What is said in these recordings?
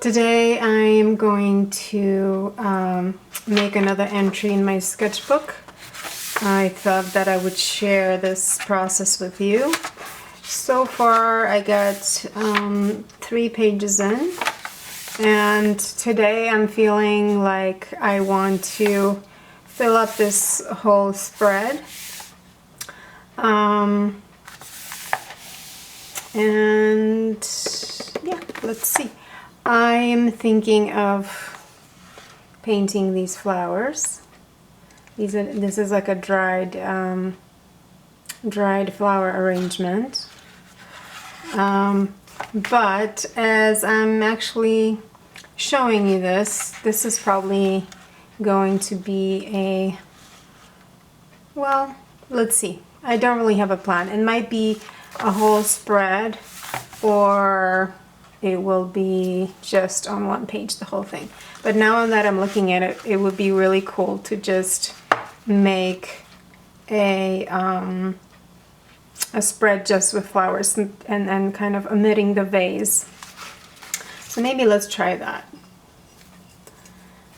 Today I'm going to make another entry in my sketchbook. I thought that I would share this process with you. So far I got 3 pages in, and today I'm feeling like I want to fill up this whole spread. And yeah, let's see. I'm thinking of painting these flowers. This is like a dried flower arrangement. But as I'm actually showing you this is probably going to be a, well, let's see. I don't really have a plan. It might be a whole spread, or it will be just on one page, the whole thing. But now that I'm looking at it, it would be really cool to just make a spread just with flowers and kind of omitting the vase. So maybe let's try that.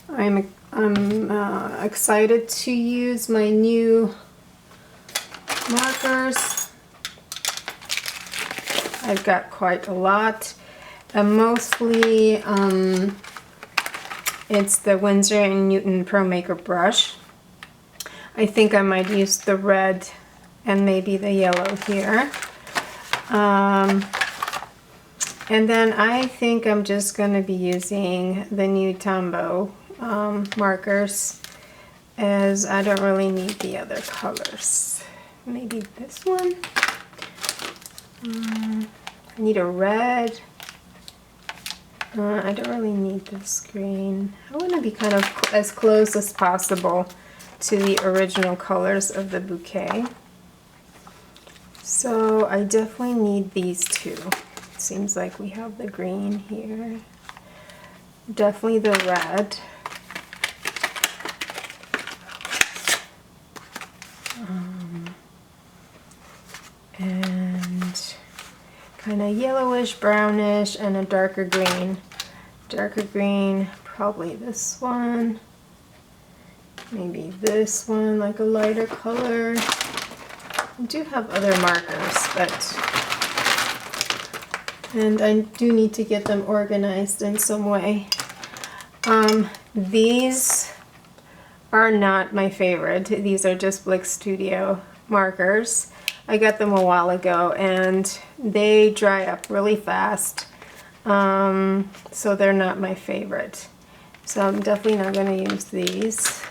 I'm excited to use my new markers. I've got quite a lot. Mostly it's the Winsor & Newton Pro Maker brush. I think I might use the red and maybe the yellow here. And then I think I'm just going to be using the new Tombow markers, as I don't really need the other colors. Maybe this one. I need a red. I don't really need this green. I want to be kind of as close as possible to the original colors of the bouquet. So I definitely need these two. It seems like we have the green here. Definitely the red. And kind of yellowish, brownish, and a darker green. Darker green, probably this one. Maybe this one, like a lighter color. I do have other markers, and I do need to get them organized in some way. These are not my favorite. These are just Blick Studio markers. I got them a while ago and they dry up really fast, so they're not my favorite. So I'm definitely not going to use these,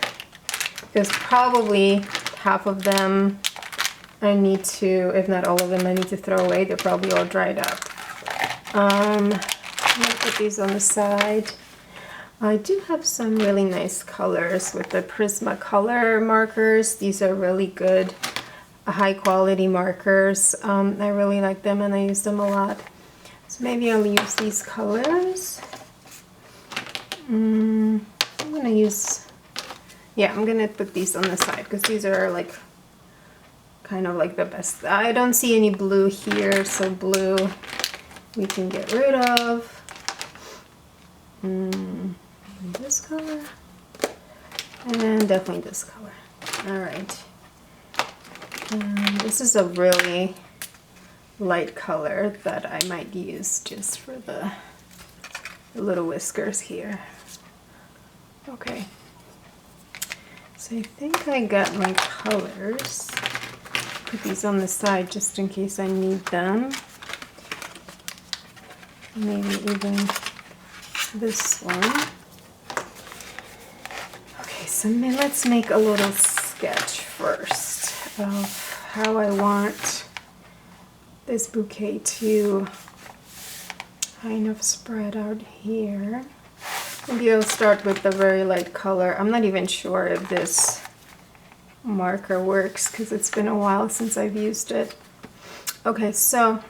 because probably half of them I need to, if not all of them, I need to throw away. They're probably all dried up. I'm going to put these on the side. I do have some really nice colors with the Prismacolor markers. These are really good, high quality markers. I really like them and I use them a lot. So maybe I'll use these colors. I'm gonna use, yeah, I'm gonna put these on the side because these are like kind of like the best. I don't see any blue here, so blue we can get rid of. This color, and definitely this color. All right. This is a really light color that I might use just for the little whiskers here. Okay. So I think I got my colors. Put these on the side just in case I need them. Maybe even this one. Okay, so let's make a little sketch first of how I want this bouquet to kind of spread out here. Maybe I'll start with the very light color. I'm not even sure if this marker works because it's been a while since I've used it. Okay, so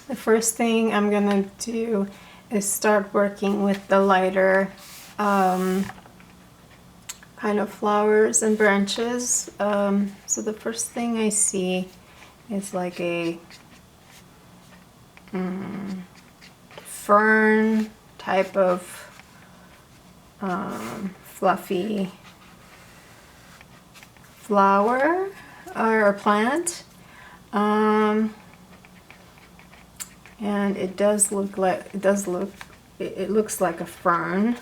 the first thing I'm gonna do is start working with the lighter kind of flowers and branches. So the first thing I see is like a fern type of fluffy flower or plant. And it does look like, it looks like a fern.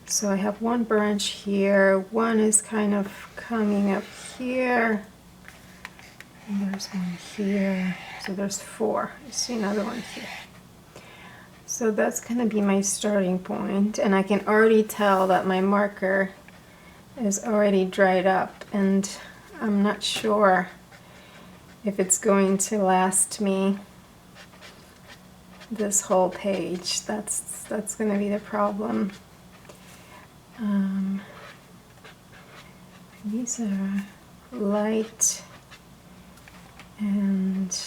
So I have one branch here, one is kind of coming up here, and there's one here, so there's 4. You see another one here. So that's going to be my starting point, and I can already tell that my marker is already dried up, and I'm not sure if it's going to last me this whole page. That's going to be the problem. These are light, and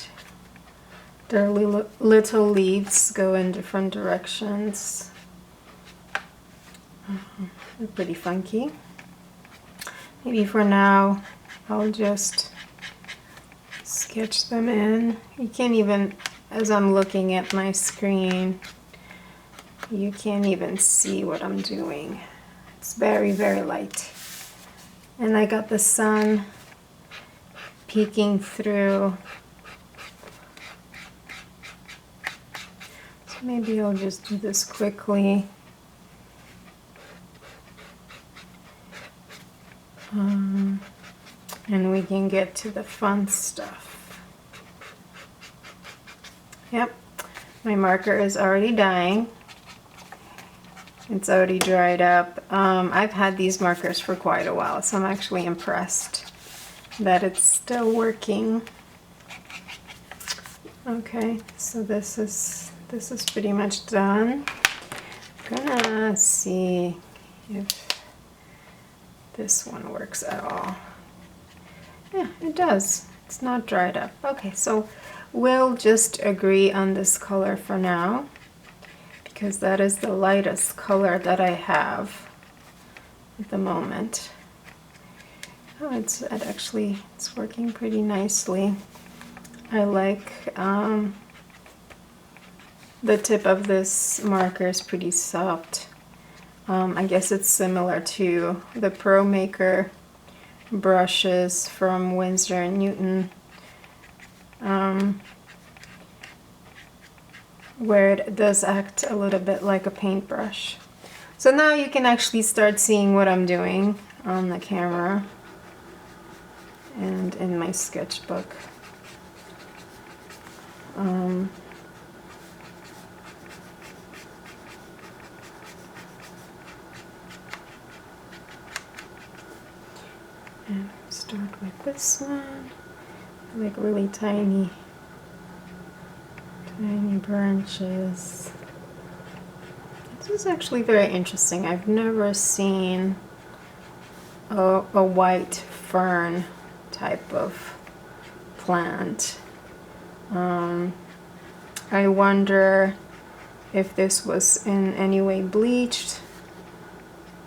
their little leaves go in different directions. They're pretty funky. Maybe for now I'll just sketch them in. You can't even, as I'm looking at my screen, you can't even see what I'm doing. It's very, very light. And I got the sun peeking through. So maybe I'll just do this quickly. And we can get to the fun stuff. Yep, my marker is already dying. It's already dried up. I've had these markers for quite a while, so I'm actually impressed that it's still working. Okay, so this is pretty much done. I'm gonna see if this one works at all. Yeah, it does. It's not dried up. Okay, so we'll just agree on this color for now, because that is the lightest color that I have at the moment. Oh, it's working pretty nicely. I like the tip of this marker is pretty soft. I guess it's similar to the Pro Maker brushes from Winsor & Newton, where it does act a little bit like a paintbrush. So now you can actually start seeing what I'm doing on the camera and in my sketchbook. And start with this one, like really tiny branches. This is actually very interesting. I've never seen a white fern type of plant. I wonder if this was in any way bleached,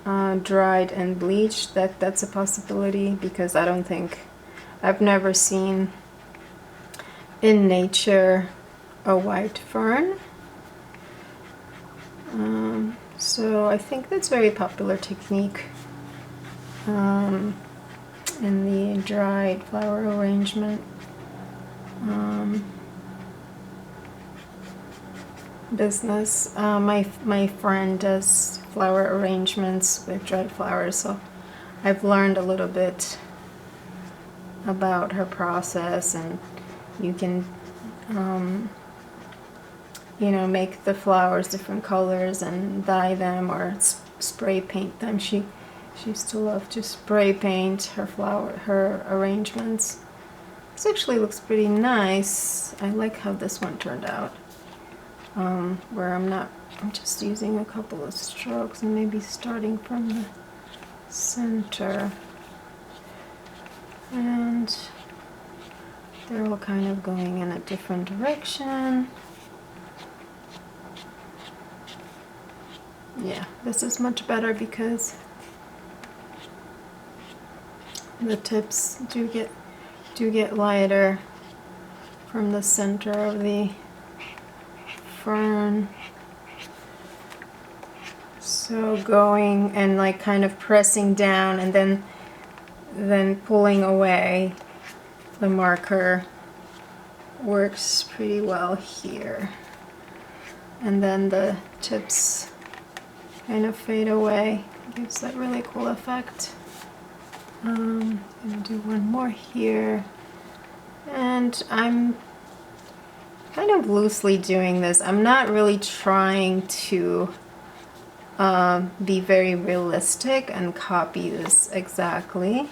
dried and bleached. That's a possibility, because I've never seen in nature a white fern. So I think that's a very popular technique in the dried flower arrangement business. My friend does flower arrangements with dried flowers, so I've learned a little bit about her process, and you can make the flowers different colors and dye them or spray paint them. She used to love to spray paint her arrangements. This actually looks pretty nice. I like how this one turned out, where I'm just using a couple of strokes and maybe starting from the center, and they're all kind of going in a different direction. Yeah, this is much better because the tips do get lighter from the center of the fern. So going and like kind of pressing down and then pulling away the marker works pretty well here. And then the tips kind of fade away. Gives that really cool effect. I'm gonna do one more here. And I'm kind of loosely doing this. I'm not really trying to be very realistic and copy this exactly.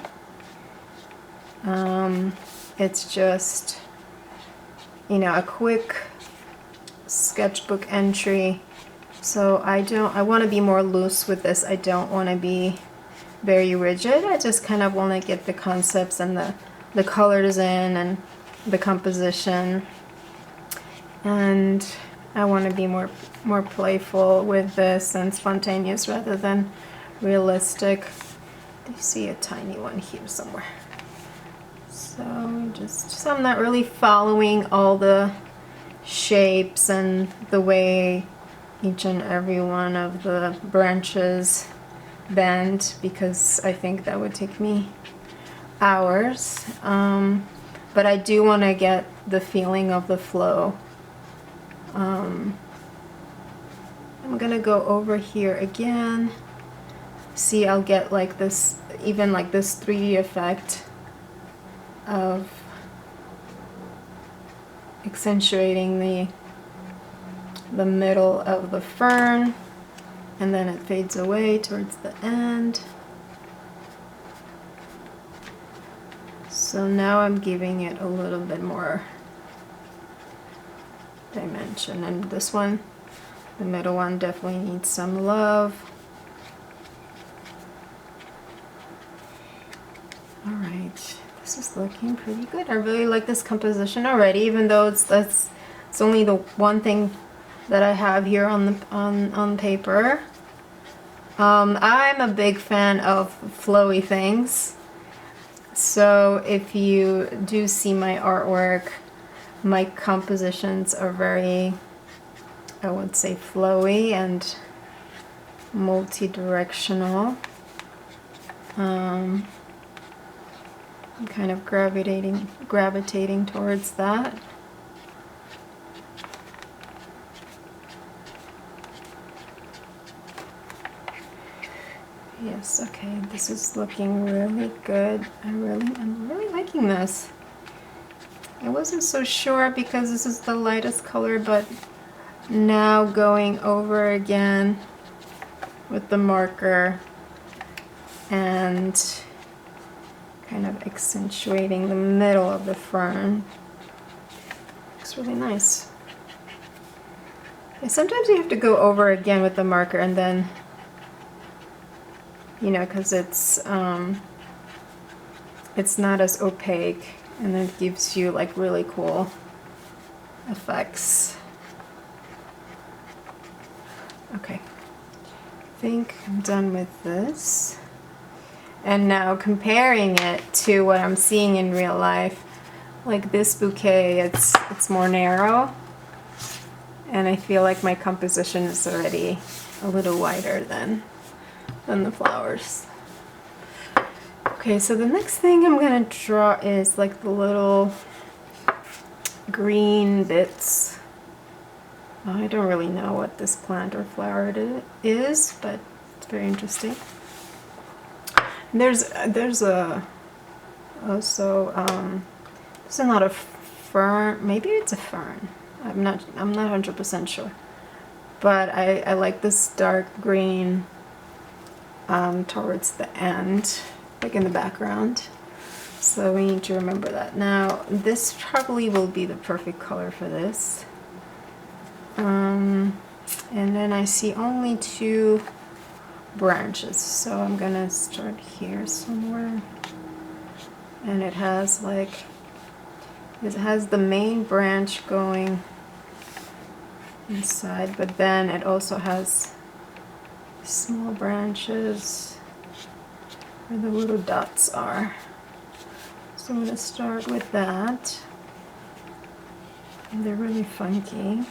It's just, you know, a quick sketchbook entry. So I want to be more loose with this. I don't want to be very rigid. I just kind of want to get the concepts and the colors in and the composition. And I want to be more playful with this and spontaneous rather than realistic. You see a tiny one here somewhere. So I'm not really following all the shapes and the way each and every one of the branches bend, because I think that would take me hours. But I do want to get the feeling of the flow. I'm gonna go over here again. See, I'll get like this, even like this 3D effect of accentuating the middle of the fern, and then it fades away towards the end. So now I'm giving it a little bit more dimension, and this one, the middle one, definitely needs some love. All right, this is looking pretty good. I really like this composition already, even though it's only the one thing that I have here on paper. I'm a big fan of flowy things. So if you do see my artwork, my compositions are very, I would say, flowy and multi-directional. I'm kind of gravitating towards that. Yes, okay, this is looking really good. I'm really liking this. I wasn't so sure because this is the lightest color, but now going over again with the marker and kind of accentuating the middle of the fern. Looks really nice. Yeah, sometimes you have to go over again with the marker and then, you know, because it's not as opaque, and it gives you like really cool effects. Okay, I think I'm done with this. And now comparing it to what I'm seeing in real life, like this bouquet, it's more narrow, and I feel like my composition is already a little wider than the flowers. Okay, so the next thing I'm gonna draw is like the little green bits. I don't really know what this plant or flower it is, but it's very interesting. There's a also this is not a fern. Maybe it's a fern. I'm not 100% sure. But I like this dark green towards the end, like in the background. So we need to remember that. Now this probably will be the perfect color for this. And then I see only 2 branches, so I'm gonna start here somewhere. And it has the main branch going inside, but then it also has small branches where the little dots are. So I'm gonna start with that. And they're really funky.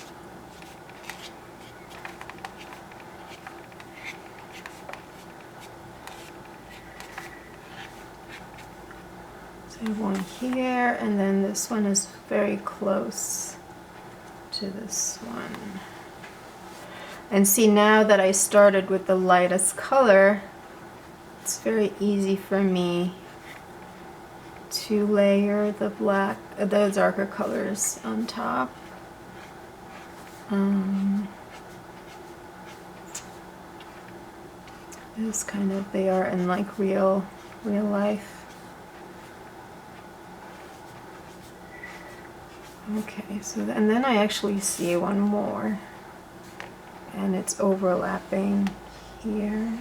I have one here, and then this one is very close to this one. And see, now that I started with the lightest color, it's very easy for me to layer the black, the darker colors on top. It's kind of, they are in like real life. Okay, so and then I actually see one more, and it's overlapping here.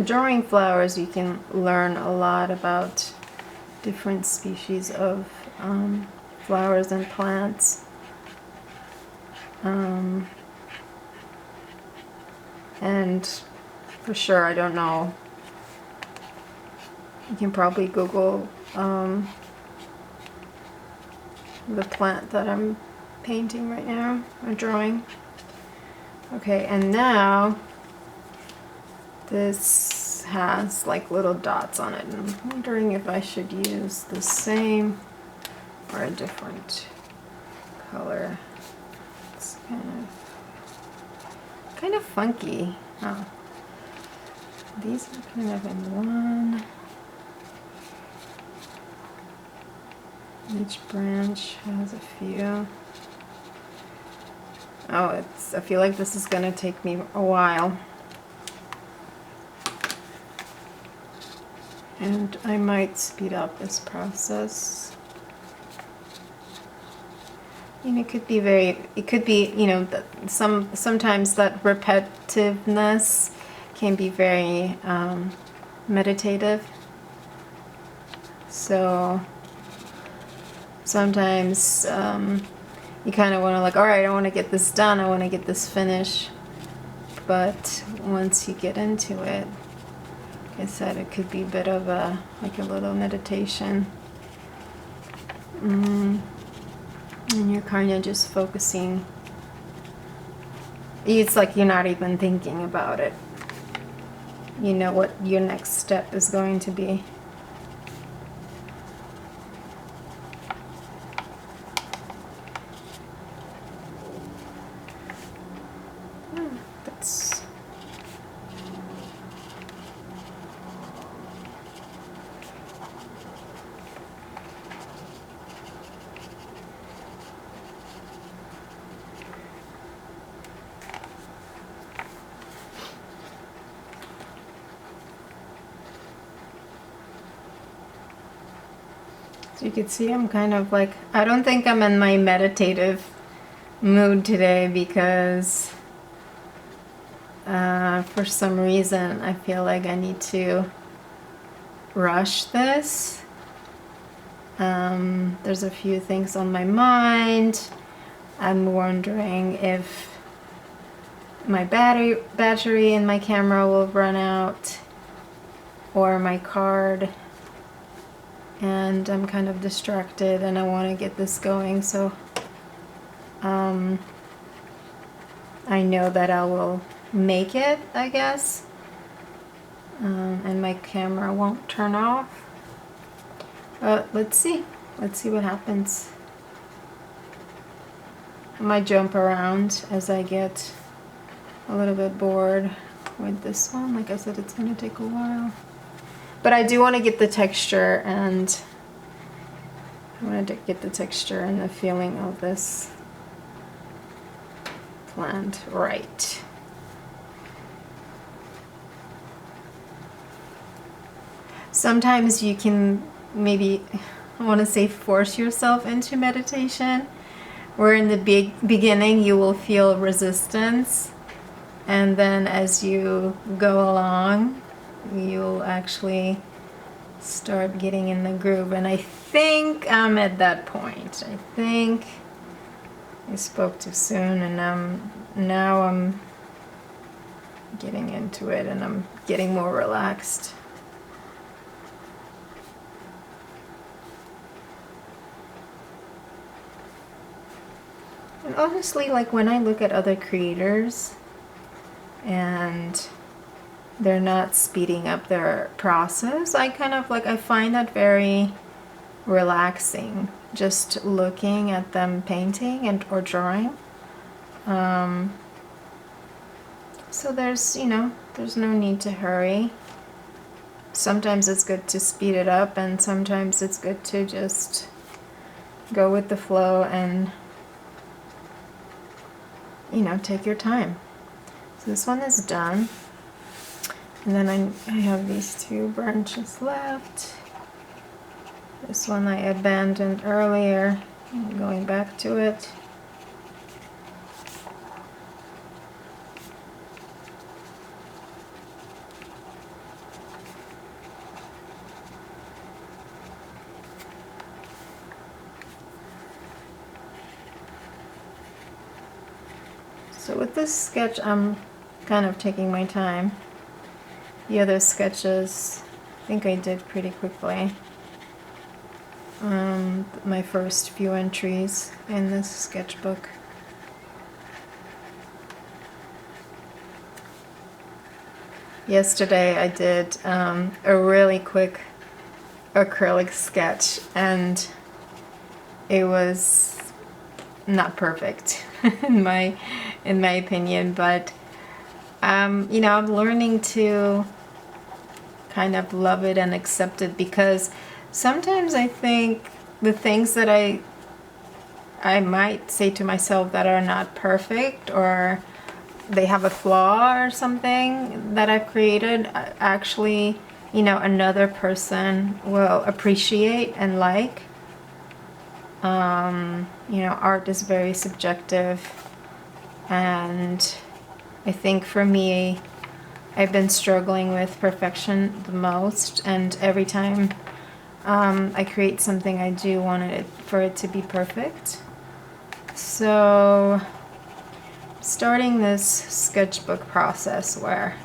Drawing flowers, you can learn a lot about different species of flowers and plants. And for sure, I don't know, you can probably Google the plant that I'm painting right now, or drawing. Okay, and now this has like little dots on it, and I'm wondering if I should use the same or a different color. It's kind of funky. Oh, these are kind of in one. Each branch has a few. Oh, I feel like this is gonna take me a while. And I might speed up this process. And it could be you know, sometimes that repetitiveness can be very meditative. So sometimes you kind of want to, like, all right, I want to get this done, I want to get this finished. But once you get into it, like I said, it could be a bit of like a little meditation. And you're kind of just focusing. It's like you're not even thinking about it. You know what your next step is going to be. That's so you can see I'm kind of like, I don't think I'm in my meditative mood today, because for some reason I feel like I need to rush this. There's a few things on my mind. I'm wondering if my battery in my camera will run out, or my card, and I'm kind of distracted and I want to get this going, so I know that I will make it, I guess, and my camera won't turn off. Let's see what happens. I might jump around as I get a little bit bored with this one. Like I said, it's going to take a while, but I do want to get the texture, and I want to get the texture and the feeling of this plant right. Sometimes you can maybe, I want to say, force yourself into meditation, where in the beginning you will feel resistance, and then as you go along you'll actually start getting in the groove. And I think I'm at that point. I think I spoke too soon, and now I'm getting into it, and I'm getting more relaxed. And honestly, like when I look at other creators and they're not speeding up their process, I kind of like, I find that very relaxing, just looking at them painting and or drawing. So there's, you know, there's no need to hurry. Sometimes it's good to speed it up, and sometimes it's good to just go with the flow and, you know, take your time. So this one is done. And then I have these two branches left. This one I abandoned earlier. I'm going back to it. So with this sketch, I'm kind of taking my time. The other sketches, I think I did pretty quickly. My first few entries in this sketchbook. Yesterday I did a really quick acrylic sketch, and it was not perfect in my opinion, but you know, I'm learning to kind of love it and accept it, because sometimes I think the things that I might say to myself that are not perfect, or they have a flaw or something that I've created, actually, you know, another person will appreciate and like. You know, art is very subjective, and I think for me, I've been struggling with perfection the most, and every time I create something, I do want it for it to be perfect. So starting this sketchbook process where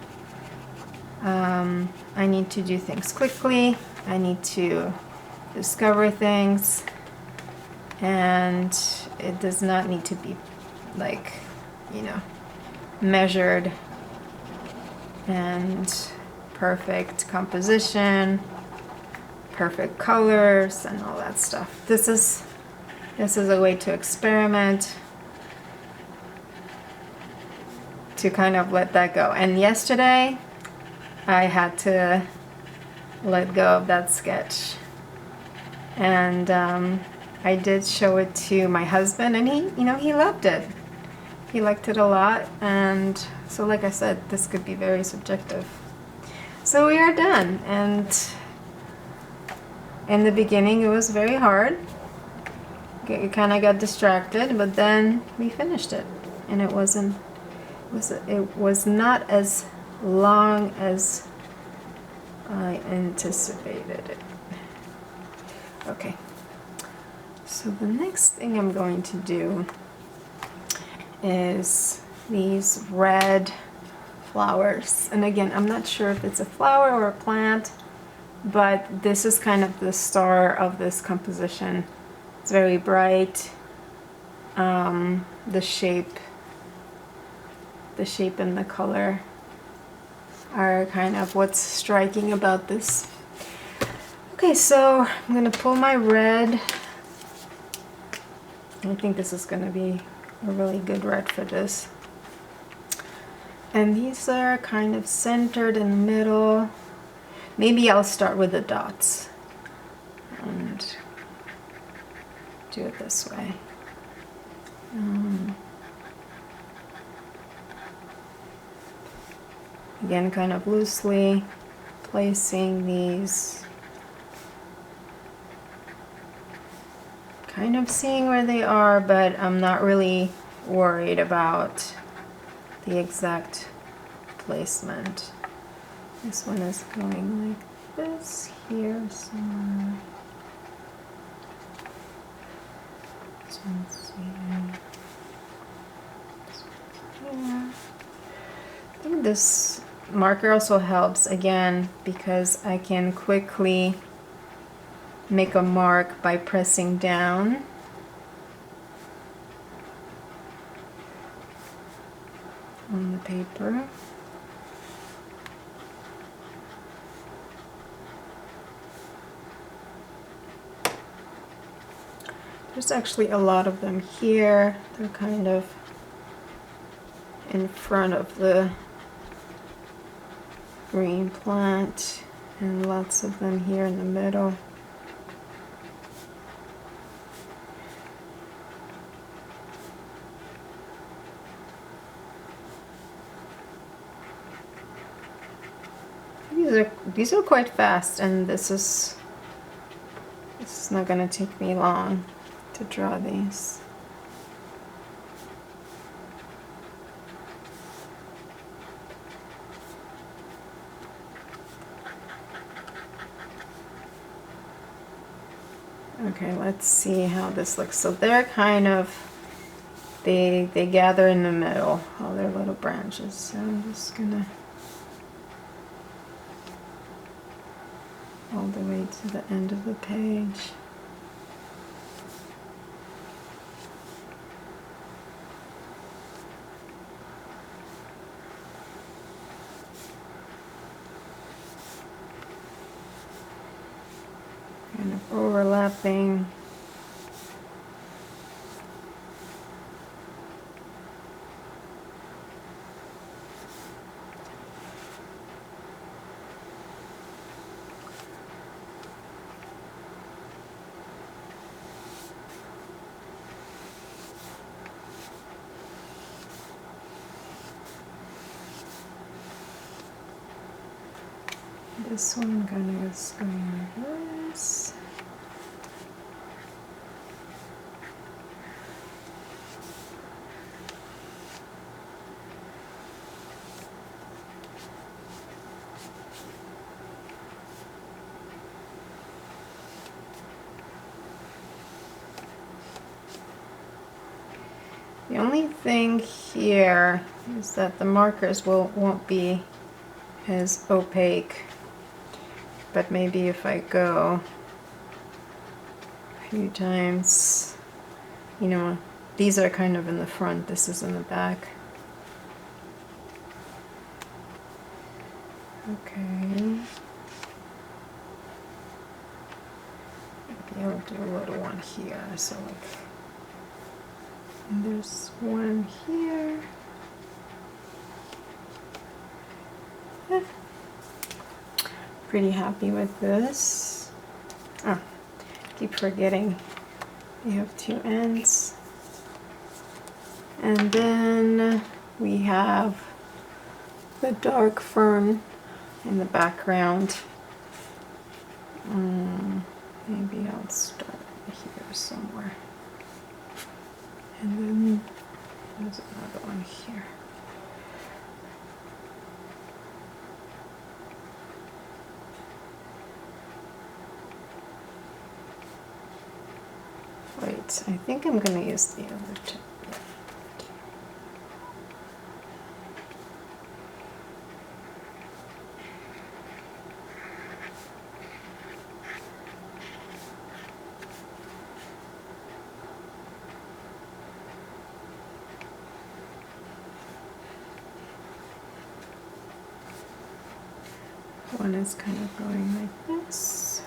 I need to do things quickly, I need to discover things, and it does not need to be like, you know, measured and perfect composition, perfect colors, and all that stuff. This is a way to experiment, to kind of let that go. And yesterday I had to let go of that sketch, and I did show it to my husband, and he, you know, he loved it. He liked it a lot, and so like I said, this could be very subjective. So we are done, and in the beginning it was very hard. You kind of got distracted, but then we finished it, and it was not as long as I anticipated it. Okay, so the next thing I'm going to do is these red flowers. And again, I'm not sure if it's a flower or a plant, but this is kind of the star of this composition. It's very bright. The shape and the color are kind of what's striking about this. Okay, so I'm gonna pull my red. I think this is gonna be a really good red for this. And these are kind of centered in the middle. Maybe I'll start with the dots and do it this way. Again, kind of loosely placing these, kind of seeing where they are, but I'm not really worried about the exact placement. This one is going like this here somewhere. This one's here. This one's here. I think this marker also helps, again, because I can quickly make a mark by pressing down. paper. There's actually a lot of them here. They're kind of in front of the green plant, and lots of them here in the middle. These are quite fast, and this is not going to take me long to draw these. Okay, let's see how this looks. So they're kind of, they gather in the middle, all their little branches. So I'm just gonna all the way to the end of the page. Kind of overlapping. This one kind of is going like this. The only thing here is that the markers won't be as opaque. But maybe if I go a few times, you know, these are kind of in the front, this is in the back. Okay. Maybe I'll do a little one here, so like, and there's one here. Pretty happy with this. Oh, keep forgetting you have two ends. And then we have the dark fern in the background. Maybe I'll start here somewhere. And then there's another one here. Wait, I think I'm going to use the other two. One is kind of going like this.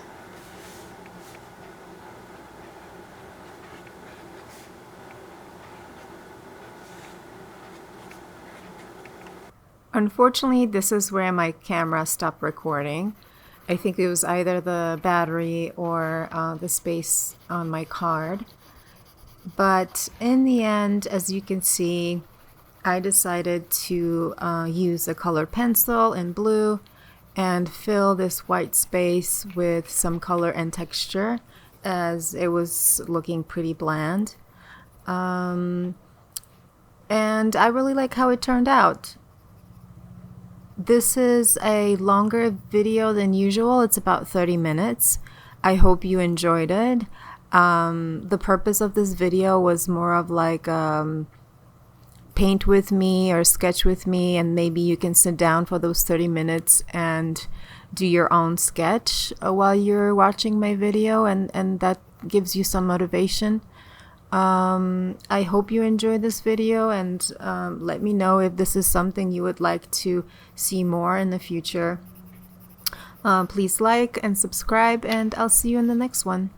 Unfortunately, this is where my camera stopped recording. I think it was either the battery or the space on my card. But in the end, as you can see, I decided to use a colored pencil in blue and fill this white space with some color and texture, as it was looking pretty bland. And I really like how it turned out. This is a longer video than usual. It's about 30 minutes. I hope you enjoyed it. The purpose of this video was more of like paint with me or sketch with me, and maybe you can sit down for those 30 minutes and do your own sketch while you're watching my video, and that gives you some motivation. I hope you enjoyed this video, and let me know if this is something you would like to see more in the future. Please like and subscribe, and I'll see you in the next one.